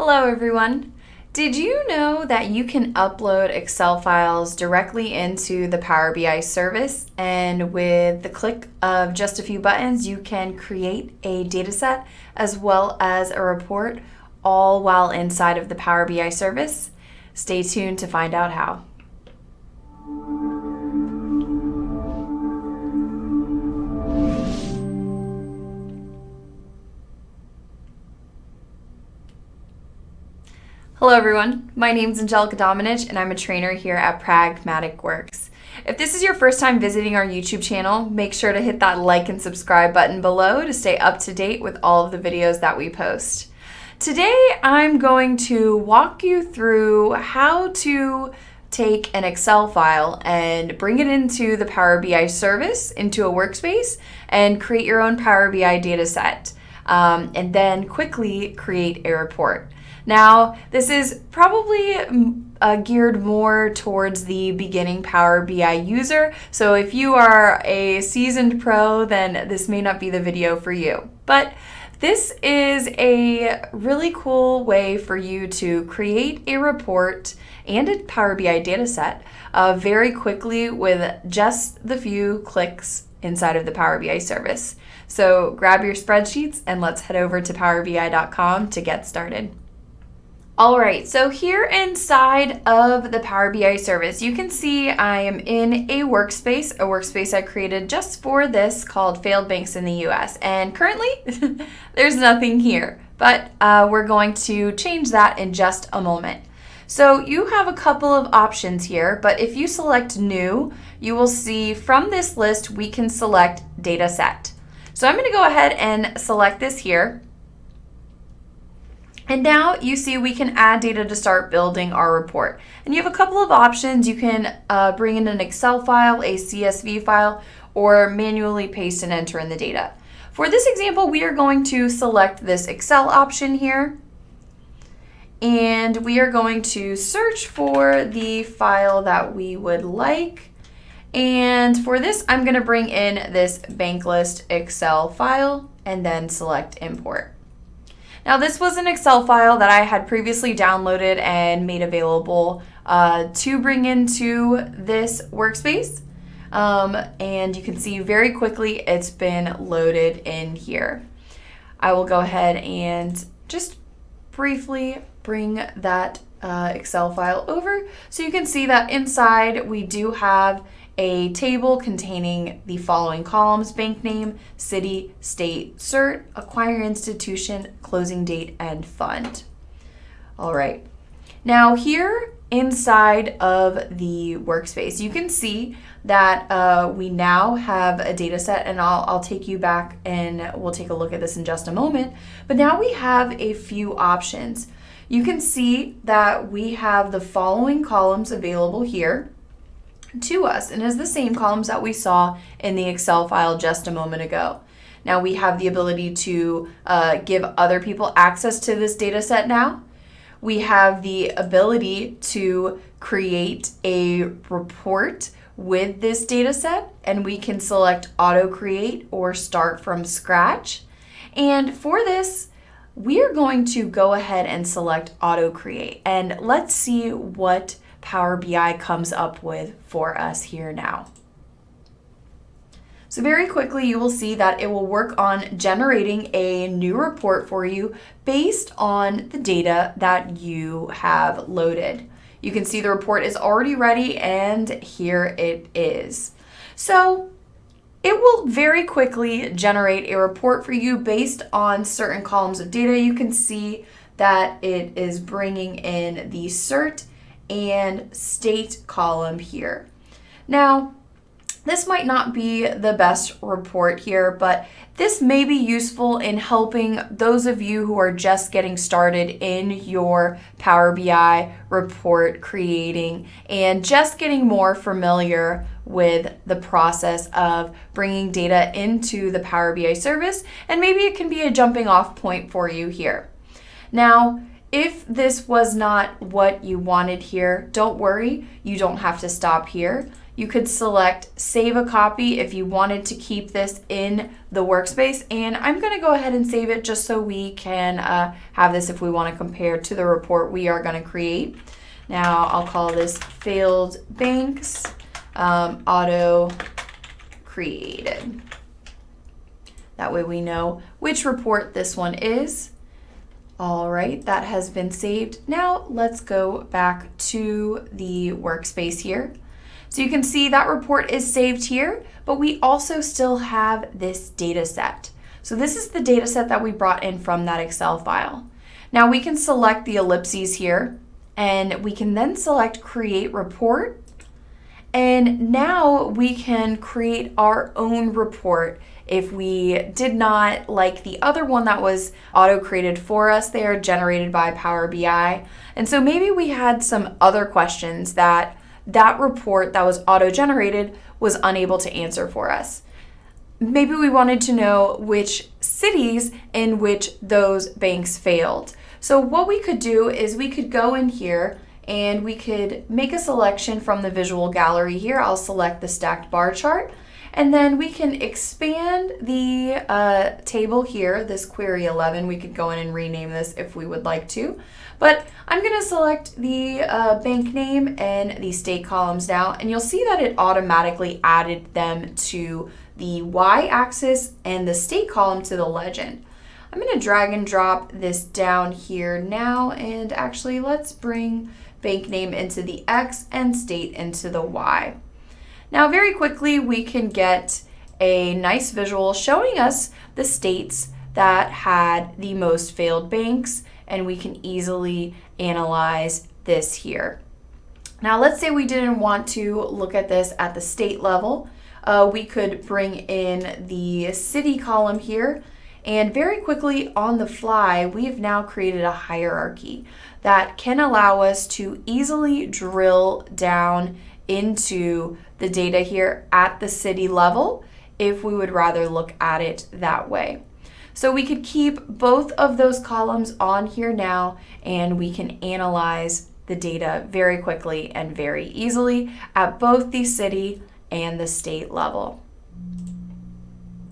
Hello everyone! Did you know that you can upload Excel files directly into the Power BI service, and with the click of just a few buttons you can create a dataset as well as a report, all while inside of the Power BI service? Stay tuned to find out how. Hello everyone, my name is Angelica and I'm a trainer here at Pragmatic Works. If this is your first time visiting our YouTube channel, make sure to hit that like and subscribe button below to stay up to date with all of the videos that we post. Today I'm going to walk you through how to take an Excel file and bring it into the Power BI service, into a workspace, and create your own Power BI data set, and then quickly create a report. Now, this is probably geared more towards the beginning Power BI user, so if you are a seasoned pro, then this may not be the video for you. But this is a really cool way for you to create a report and a Power BI dataset very quickly with just the few clicks inside of the Power BI service. So grab your spreadsheets and let's head over to powerbi.com to get started. All right, so here inside of the Power BI service, you can see I am in a workspace I created just for this called Failed Banks in the US. And currently, there's nothing here, but we're going to change that in just a moment. So you have a couple of options here, but if you select New, you will see from this list, we can select Data Set. So I'm gonna go ahead and select this here. And now you see we can add data to start building our report. And you have a couple of options. You can bring in an Excel file, a CSV file, or manually paste and enter in the data. For this example, we are going to select this Excel option here. And we are going to search for the file that we would like. And for this, I'm going to bring in this bank list Excel file and then select import. Now this was an Excel file that I had previously downloaded and made available to bring into this workspace. And you can see very quickly it's been loaded in here. I will go ahead and just briefly bring that Excel file over so you can see that inside we do have a table containing the following columns: bank name, city, state, cert, acquiring institution, closing date, and fund. All right. Now here inside of the workspace, you can see that we now have a data set, and I'll take you back and we'll take a look at this in just a moment. But now we have a few options. You can see that we have the following columns available here to us, and is the same columns that we saw in the Excel file just a moment ago. Now we have the ability to give other people access to this data set now. We have the ability to create a report with this data set, and we can select auto create or start from scratch. And for this, we are going to go ahead and select auto create, and let's see what Power BI comes up with for us here now. So very quickly you will see that it will work on generating a new report for you based on the data that you have loaded. You can see the report is already ready, and here it is. So it will very quickly generate a report for you based on certain columns of data. You can see that it is bringing in the cert and state column here. Now, this might not be the best report here, but this may be useful in helping those of you who are just getting started in your Power BI report creating and just getting more familiar with the process of bringing data into the Power BI service, and maybe it can be a jumping off point for you here. Now, If this was not what you wanted here, don't worry, you don't have to stop here. You could select save a copy if you wanted to keep this in the workspace, and I'm going to go ahead and save it just so we can have this if we want to compare to the report we are going to create. Now I'll call this failed banks auto created. That way we know which report this one is. All right, that has been saved. Now let's go back to the workspace here. So you can see that report is saved here, but we also still have this data set. So this is the data set that we brought in from that Excel file. Now we can select the ellipses here, and we can then select create report. And now we can create our own report if we did not like the other one that was auto-created for us. They are generated by Power BI. And so maybe we had some other questions that report that was auto-generated was unable to answer for us. Maybe we wanted to know which cities in which those banks failed. So what we could do is we could go in here and we could make a selection from the visual gallery here. I'll select the stacked bar chart. And then we can expand the table here, this query 11. We could go in and rename this if we would like to. But I'm going to select the bank name and the state columns now. And you'll see that it automatically added them to the y-axis and the state column to the legend. I'm going to drag and drop this down here now. And actually, let's bring bank name into the x and state into the y. Now, very quickly, we can get a nice visual showing us the states that had the most failed banks, and we can easily analyze this here. Now, let's say we didn't want to look at this at the state level. We could bring in the city column here, and very quickly on the fly, we have now created a hierarchy that can allow us to easily drill down into the data here at the city level if we would rather look at it that way. So we could keep both of those columns on here now, and we can analyze the data very quickly and very easily at both the city and the state level.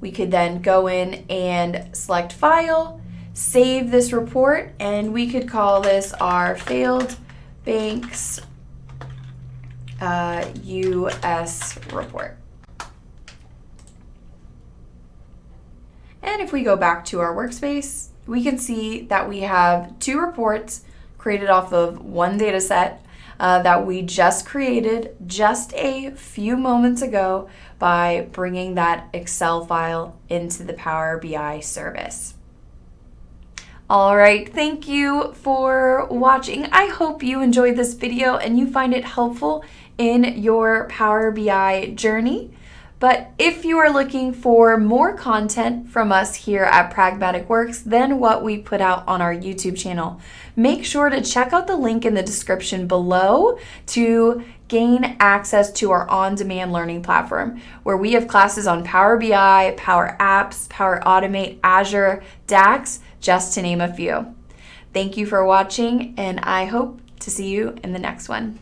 We could then go in and select file, save this report, and we could call this our failed banks US report. And if we go back to our workspace, we can see that we have two reports created off of one data set that we just created just a few moments ago by bringing that Excel file into the Power BI service. All right, thank you for watching. I hope you enjoyed this video and you find it helpful in your Power BI journey. But if you are looking for more content from us here at Pragmatic Works than what we put out on our YouTube channel, make sure to check out the link in the description below to gain access to our on-demand learning platform, where we have classes on Power BI, Power Apps, Power Automate, Azure, DAX, just to name a few. Thank you for watching, and I hope to see you in the next one.